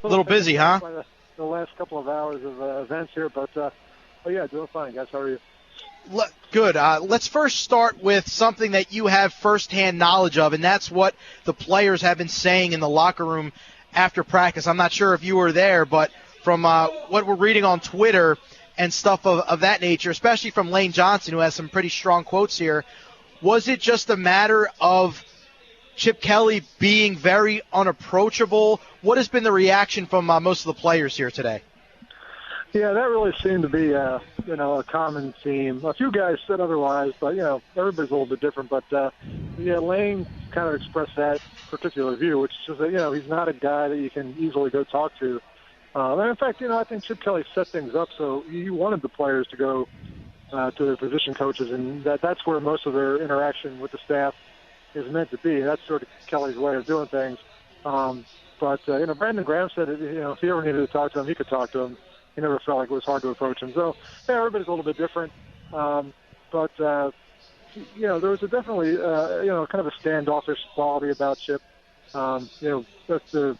A little busy, huh? By the last couple of hours of events here, but yeah, doing fine, guys. How are you? Good. Let's first start with something that you have firsthand knowledge of, and that's what the players have been saying in the locker room after practice. I'm not sure if you were there, but from what we're reading on Twitter and stuff of that nature, especially from Lane Johnson, who has some pretty strong quotes here, was it just a matter of Chip Kelly being very unapproachable? What has been the reaction from most of the players here today? Yeah, that really seemed to be a common theme. A few guys said otherwise, but everybody's a little bit different. But Lane kind of expressed that particular view, which is that he's not a guy that you can easily go talk to. And in fact, I think Chip Kelly set things up so he wanted the players to go to their position coaches, and that's where most of their interaction with the staff is meant to be. That's sort of Kelly's way of doing things. But Brandon Graham said that, if he ever needed to talk to him, he could talk to him. He never felt like it was hard to approach him. So, everybody's a little bit different. But there was definitely, kind of a standoffish quality about Chip. That's the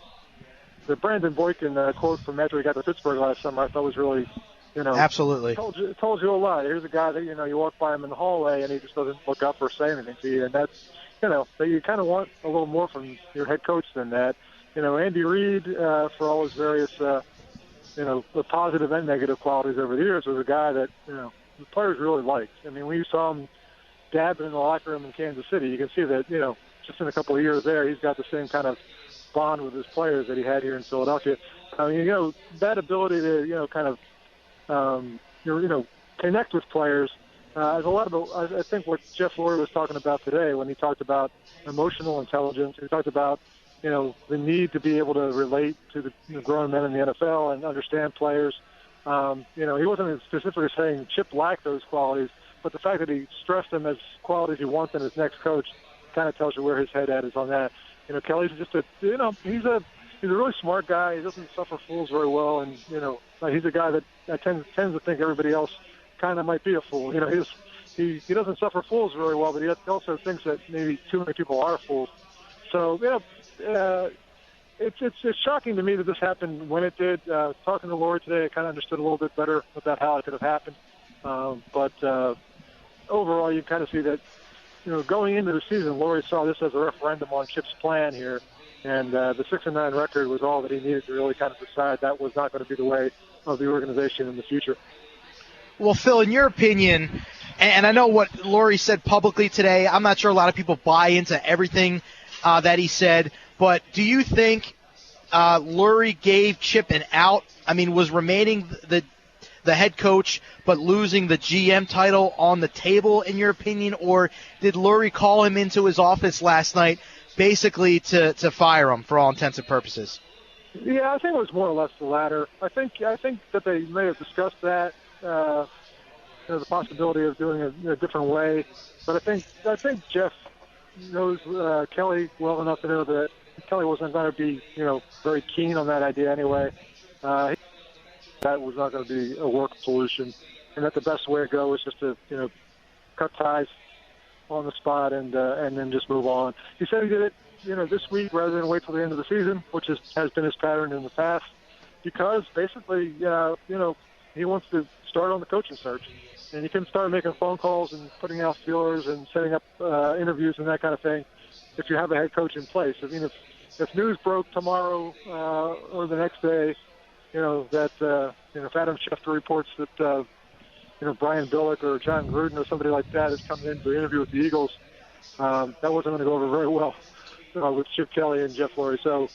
Brandon Boykin quote from after he got to Pittsburgh last summer, I thought was really, Absolutely. Told you a lot. Here's a guy that, you walk by him in the hallway and he just doesn't look up or say anything to you. And that's, that you kind of want a little more from your head coach than that. Andy Reid, for all his various, the positive and negative qualities over the years, was a guy that, the players really liked. I mean, when you saw him dabbing in the locker room in Kansas City, you can see that, just in a couple of years there, he's got the same kind of bond with his players that he had here in Philadelphia. I mean, that ability to, kind of, connect with players. There's a lot of, I think, what Jeff Lurie was talking about today when he talked about emotional intelligence. He talked about, the need to be able to relate to the grown men in the NFL and understand players. He wasn't specifically saying Chip lacked those qualities, but the fact that he stressed them as qualities he wants in his next coach kind of tells you where his head at is on that. Kelly's just he's a really smart guy. He doesn't suffer fools very well, and he's a guy that tends to think everybody else kind of might be a fool. He doesn't suffer fools really well, but he also thinks that maybe too many people are fools. So it's shocking to me that this happened when it did. Talking to Lurie today, I kind of understood a little bit better about how it could have happened. But overall, you kind of see that going into the season, Lurie saw this as a referendum on Chip's plan here. And the 6-9 record was all that he needed to really kind of decide that was not going to be the way of the organization in the future. Well, Phil, in your opinion, and I know what Lurie said publicly today, I'm not sure a lot of people buy into everything that he said, but do you think Lurie gave Chip an out? I mean, was remaining the head coach but losing the GM title on the table, in your opinion, or did Lurie call him into his office last night basically to fire him for all intents and purposes? Yeah, I think it was more or less the latter. I think that they may have discussed that, the possibility of doing it in a different way. But I think Jeff knows Kelly well enough to know that Kelly wasn't going to be, very keen on that idea anyway. That was not going to be a work solution, and that the best way to go is just to, cut ties on the spot and then just move on. He said he did it, this week rather than wait till the end of the season, which has been his pattern in the past, because basically, he wants to start on the coaching search, and he can start making phone calls and putting out feelers and setting up interviews and that kind of thing if you have a head coach in place. I mean, if news broke tomorrow or the next day, that if Adam Schefter reports that Brian Billick or John Gruden or somebody like that is coming in to interview with the Eagles, that wasn't going to go over very well with Chip Kelly and Jeff Lurie. So,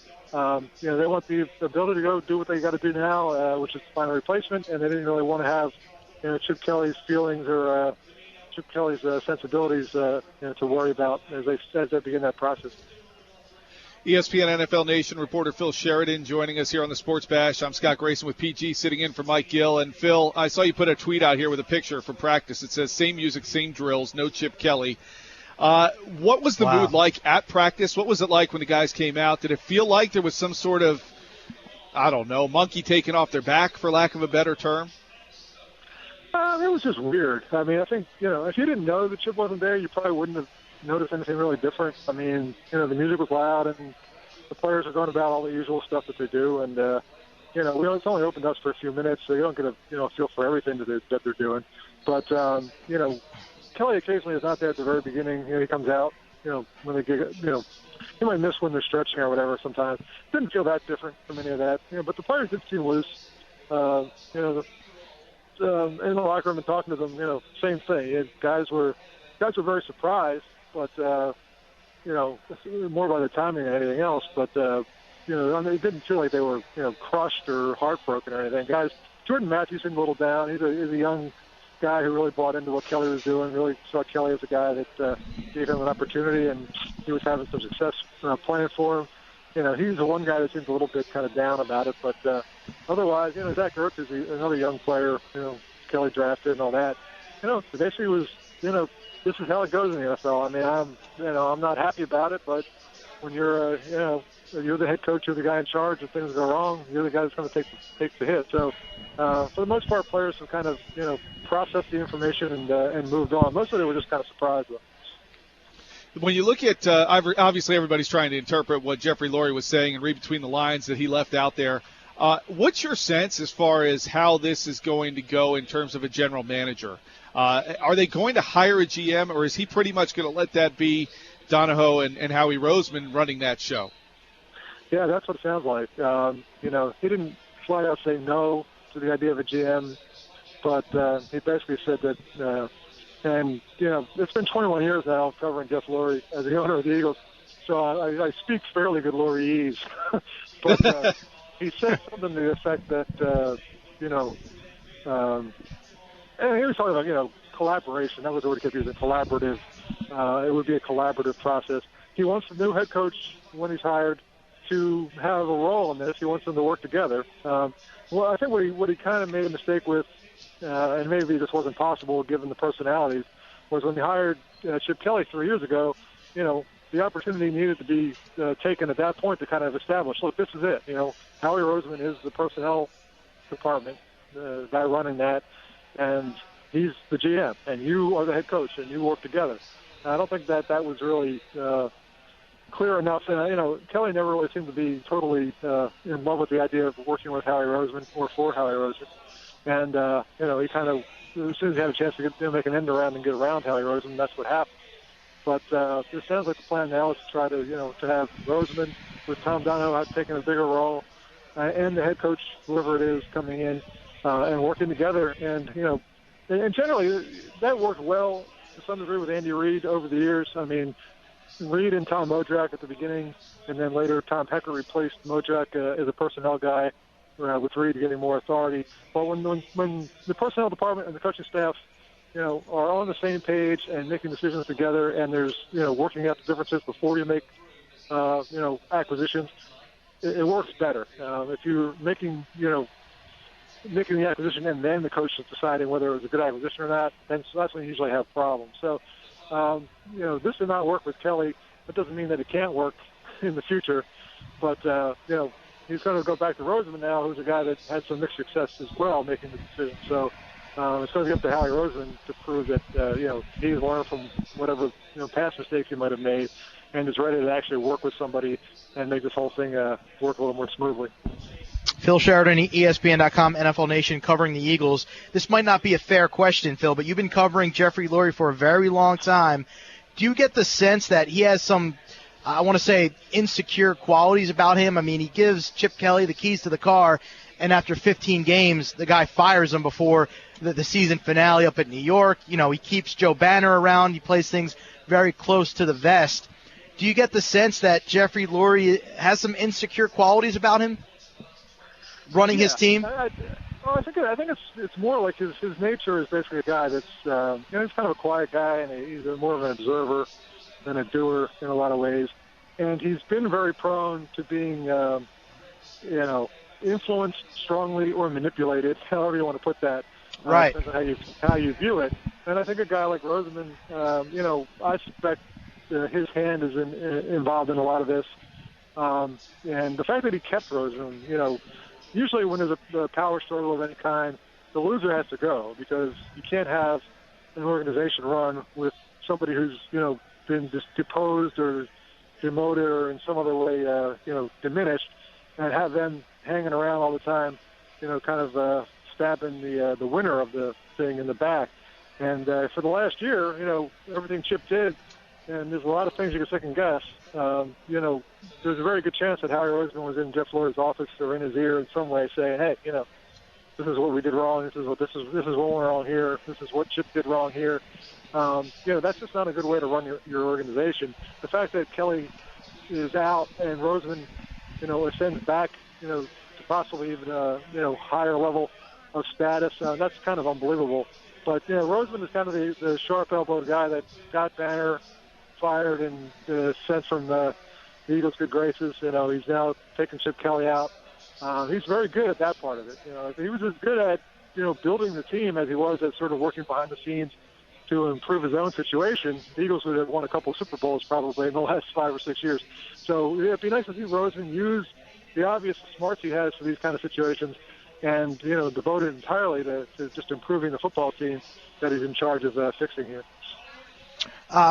they want the ability to go do what they got to do now, which is find a replacement, and they didn't really want to have Chip Kelly's feelings or Chip Kelly's sensibilities to worry about as they begin that process. ESPN NFL Nation reporter Phil Sheridan joining us here on the Sports Bash. I'm Scott Grayson with PG, sitting in for Mike Gill. And Phil, I saw you put a tweet out here with a picture from practice. It says, "Same music, same drills, no Chip Kelly." What was the mood like at practice? What was it like when the guys came out? Did it feel like there was some sort of, monkey taken off their back, for lack of a better term? It was just weird. I mean, I think, if you didn't know that Chip wasn't there, you probably wouldn't have noticed anything really different. I mean, the music was loud, and the players are going about all the usual stuff that they do, and it's only opened us for a few minutes, so you don't get a feel for everything that they're doing. But Kelly occasionally is not there at the very beginning. He comes out, when they get, he might miss when they're stretching or whatever sometimes. Didn't feel that different from any of that. But the players did seem loose. In the locker room and talking to them, same thing. Guys were very surprised, but more by the timing than anything else. But it didn't feel like they were crushed or heartbroken or anything. Guys, Jordan Matthews seemed a little down. He's a young guy who really bought into what Kelly was doing. Really saw Kelly as a guy that gave him an opportunity, and he was having some success playing for him. He's the one guy that seems a little bit kind of down about it, but otherwise, Zach Ertz is another young player, Kelly drafted and all that. Basically was, this is how it goes in the NFL. I mean, I'm not happy about it, but when you're the head coach, you're the guy in charge, and things go wrong, you're the guy that's going to take the hit. So, for the most part, players have kind of, processed the information and moved on. Most of it were just kind of surprised, though. When you look at, obviously everybody's trying to interpret what Jeffrey Lurie was saying and read between the lines that he left out there. What's your sense as far as how this is going to go in terms of a general manager? Are they going to hire a GM, or is he pretty much going to let that be Donahoe and Howie Roseman running that show? Yeah, that's what it sounds like. He didn't flat out say no to the idea of a GM, but he basically said that it's been 21 years now covering Jeff Lurie as the owner of the Eagles, so I speak fairly good Lurieese. But he said something to the effect that, and he was talking about, collaboration. That was the word he kept using, collaborative. It would be a collaborative process. He wants the new head coach, when he's hired, to have a role in this. He wants them to work together. Well, I think what he kind of made a mistake with, and maybe this wasn't possible given the personalities, was when he hired Chip Kelly 3 years ago, the opportunity needed to be taken at that point to kind of establish, look, this is it. Howie Roseman is the personnel department, the guy running that, and he's the GM, and you are the head coach, and you work together. And I don't think that was really clear enough. And, Kelly never really seemed to be totally in love with the idea of working with Howie Roseman or for Howie Roseman. And, he kind of, as soon as he had a chance to make an end around and get around Howie Roseman, that's what happened. But it sounds like the plan now is to try to, to have Roseman with Tom Donahoe taking a bigger role and the head coach, whoever it is, coming in and working together. And, and generally that worked well to some degree with Andy Reid over the years. I mean, Reid and Tom Modrak at the beginning, and then later Tom Hecker replaced Modrak as a personnel guy with Reid getting more authority. But when the personnel department and the coaching staff, are on the same page and making decisions together, and there's, working out the differences before you make, acquisitions, it works better. If you're making the acquisition and then the coach is deciding whether it was a good acquisition or not, then that's when you usually have problems. So, this did not work with Kelly. That doesn't mean that it can't work in the future, but, he's going to go back to Roseman now, who's a guy that had some mixed success as well making the decision. So it's going to be up to Howie Roseman to prove that, he's learned from whatever, past mistakes he might have made and is ready to actually work with somebody and make this whole thing work a little more smoothly. Phil Sheridan, ESPN.com, NFL Nation, covering the Eagles. This might not be a fair question, Phil, but you've been covering Jeffrey Lurie for a very long time. Do you get the sense that he has some, I want to say, insecure qualities about him? I mean, he gives Chip Kelly the keys to the car, and after 15 games, the guy fires him before the season finale up at New York. He keeps Joe Banner around. He plays things very close to the vest. Do you get the sense that Jeffrey Lurie has some insecure qualities about him running his team? I think it's more like his nature is basically a guy that's he's kind of a quiet guy, and he's more of an observer than a doer in a lot of ways. And he's been very prone to being influenced strongly or manipulated, however you want to put that. Right. Depends on how you view it. And I think a guy like Roseman, I suspect his hand is involved in a lot of this. And the fact that he kept Roseman, usually when there's a power struggle of any kind, the loser has to go, because you can't have an organization run with somebody who's, been just deposed or demoted or in some other way, diminished, and have them hanging around all the time, kind of stabbing the winner of the thing in the back. And for the last year, everything Chip did, and there's a lot of things you can second guess. There's a very good chance that Howie Roseman was in Jeff Lurie's office or in his ear in some way saying, hey, this is what we did wrong. This is what went wrong here. This is what Chip did wrong here. That's just not a good way to run your organization. The fact that Kelly is out and Roseman, ascends back, to possibly even higher level of status, that's kind of unbelievable. But Roseman is kind of the sharp-elbowed guy that got Banner fired and sent from the Eagles' good graces. He's now taking Chip Kelly out. He's very good at that part of it. He was as good at building the team as he was at sort of working behind the scenes to improve his own situation. The Eagles would have won a couple of Super Bowls probably in the last 5 or 6 years. So it'd be nice to see Roseman use the obvious smarts he has for these kind of situations and, devote it entirely to just improving the football team that he's in charge of fixing here.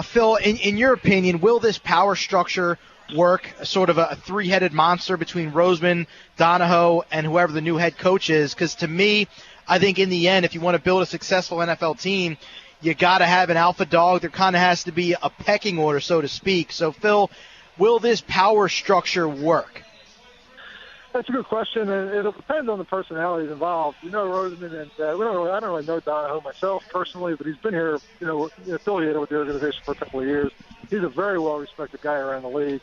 Phil, in your opinion, will this power structure work, sort of a three-headed monster between Roseman, Donahoe, and whoever the new head coach is? Because to me, I think in the end, if you want to build a successful NFL team, you got to have an alpha dog. There kind of has to be a pecking order, so to speak. So, Phil, will this power structure work? That's a good question, and it'll depend on the personalities involved. Roseman, and I don't really know Donahoe myself personally, but he's been here, affiliated with the organization for a couple of years. He's a very well-respected guy around the league.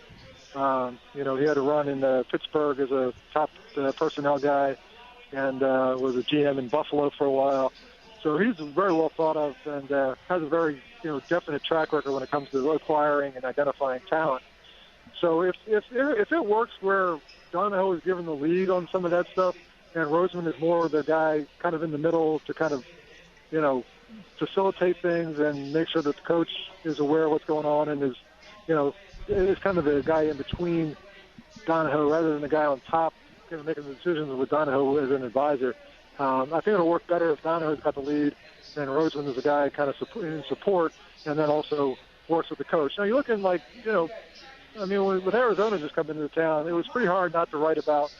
He had a run in Pittsburgh as a top personnel guy, and was a GM in Buffalo for a while. So he's very well thought of and has a very definite track record when it comes to acquiring and identifying talent. So if it works where Donahoe is given the lead on some of that stuff, and Roseman is more the guy kind of in the middle to kind of, facilitate things and make sure that the coach is aware of what's going on and is kind of the guy in between Donahoe rather than the guy on top making the decisions with Donahoe as an advisor. I think it'll work better if Donahoe's got the lead and Roseman is the guy kind of in support and then also works with the coach. Now, you're looking like, with Arizona just coming into town, it was pretty hard not to write about,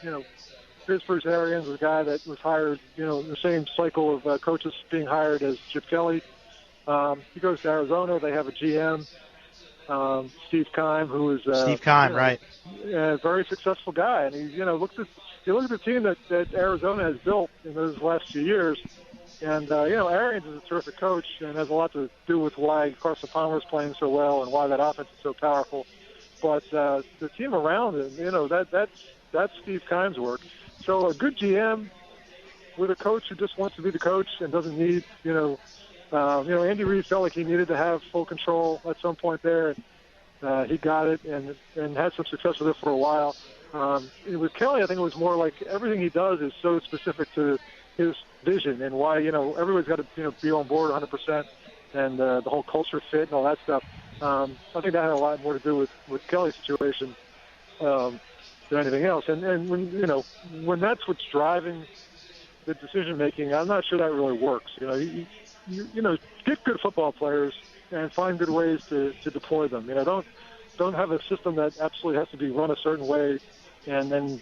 Bruce Arians was a guy that was hired, in the same cycle of coaches being hired as Chip Kelly. He goes to Arizona. They have a GM, Steve Keim, who is Steve Keim, right? A very successful guy. And he, look at the team that Arizona has built in those last few years. And, Arians is a terrific coach and has a lot to do with why Carson Palmer is playing so well and why that offense is so powerful. But the team around him, that's Steve Keim's work. So a good GM with a coach who just wants to be the coach and doesn't need, Andy Reid felt like he needed to have full control at some point there, and he got it and had some success with it for a while. With Kelly, I think it was more like everything he does is so specific to his vision and why, everybody's got to, be on board 100% and the whole culture fit and all that stuff. I think that had a lot more to do with Kelly's situation than anything else. And when that's what's driving the decision making, I'm not sure that really works. Get good football players and find good ways to deploy them. Don't have a system that absolutely has to be run a certain way, and then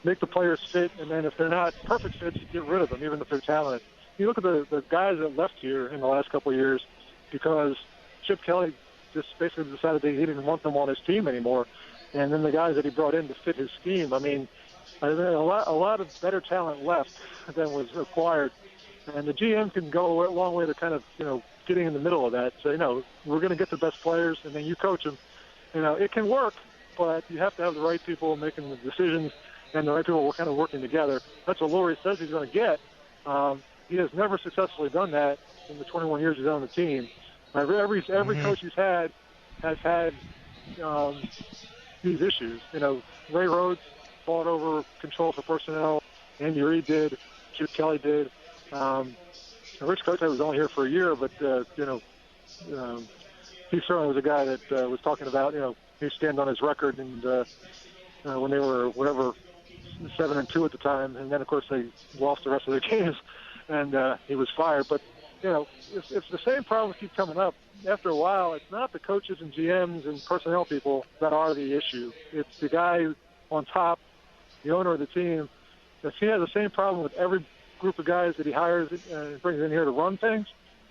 make the players fit. And then if they're not perfect fits, get rid of them, even if they're talented. You look at the guys that left here in the last couple of years because Chip Kelly just basically decided that he didn't want them on his team anymore. And then the guys that he brought in to fit his scheme, a lot of better talent left than was acquired. And the GM can go a long way to kind of, getting in the middle of that. So, we're going to get the best players, and then you coach them. It can work, but you have to have the right people making the decisions and the right people kind of working together. That's what Lurie says he's going to get. He has never successfully done that in the 21 years he's on the team. Every coach he's had has had these issues. Ray Rhodes fought over control for personnel. Andy Reid did. Chip Kelly did. Rich Coach was only here for a year, but he certainly was a guy that was talking about he stand on his record, and when they were 7-2 at the time, and then of course they lost the rest of their games, and he was fired. But if the same problems keep coming up, after a while, it's not the coaches and GMs and personnel people that are the issue. It's the guy on top, the owner of the team. If he has the same problem with every group of guys that he hires and brings in here to run things,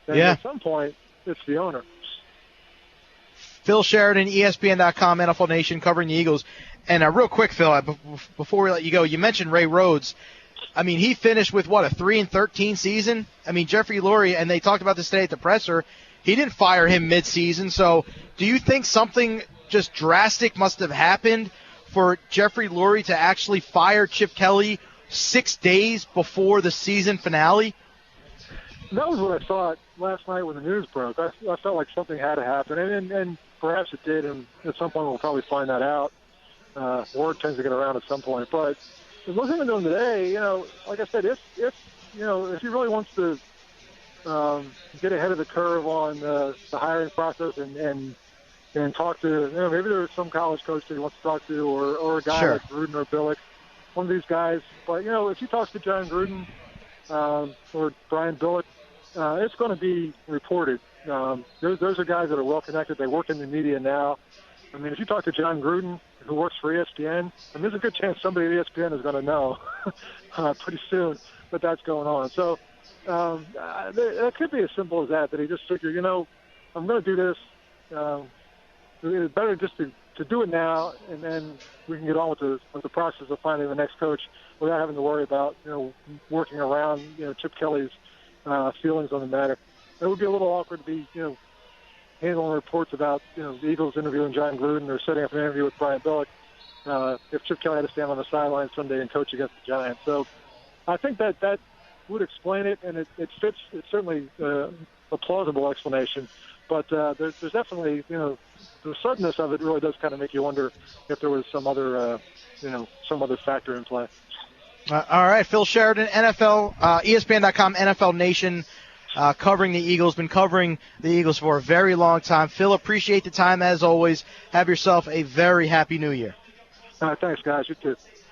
then at some point, it's the owner. Phil Sheridan, ESPN.com, NFL Nation, covering the Eagles. And real quick, Phil, before we let you go, you mentioned Ray Rhodes. I mean, he finished with, a 3-13 season? I mean, Jeffrey Lurie, and they talked about this today at the presser, he didn't fire him mid-season. So do you think something just drastic must have happened for Jeffrey Lurie to actually fire Chip Kelly 6 days before the season finale? That was what I thought last night when the news broke. I felt like something had to happen, and perhaps it did, and at some point we'll probably find that out. Word tends to get around at some point. But looking at them today, like I said, if he really wants to get ahead of the curve on the hiring process and talk to, maybe there's some college coach that he wants to talk to, or a guy like Gruden or Billick, one of these guys. But, if he talks to John Gruden or Brian Billick, it's going to be reported. Those are guys that are well-connected. They work in the media now. I mean, if you talk to John Gruden, who works for ESPN, and there's a good chance somebody at ESPN is going to know pretty soon that that's going on. So that could be as simple as that he just figured, I'm going to do this. It's better just to do it now, and then we can get on with the process of finding the next coach without having to worry about, working around, Chip Kelly's feelings on the matter. It would be a little awkward to be, handling reports about, the Eagles interviewing John Gruden or setting up an interview with Brian Billick if Chip Kelly had to stand on the sideline someday and coach against the Giants. So I think that would explain it, and it fits. It's certainly a plausible explanation. But there's definitely, the suddenness of it really does kind of make you wonder if there was some other factor in play. All right, Phil Sheridan, NFL, ESPN.com, NFL Nation, covering the Eagles, been covering the Eagles for a very long time. Phil, appreciate the time as always. Have yourself a very happy New Year. Thanks, guys. You too.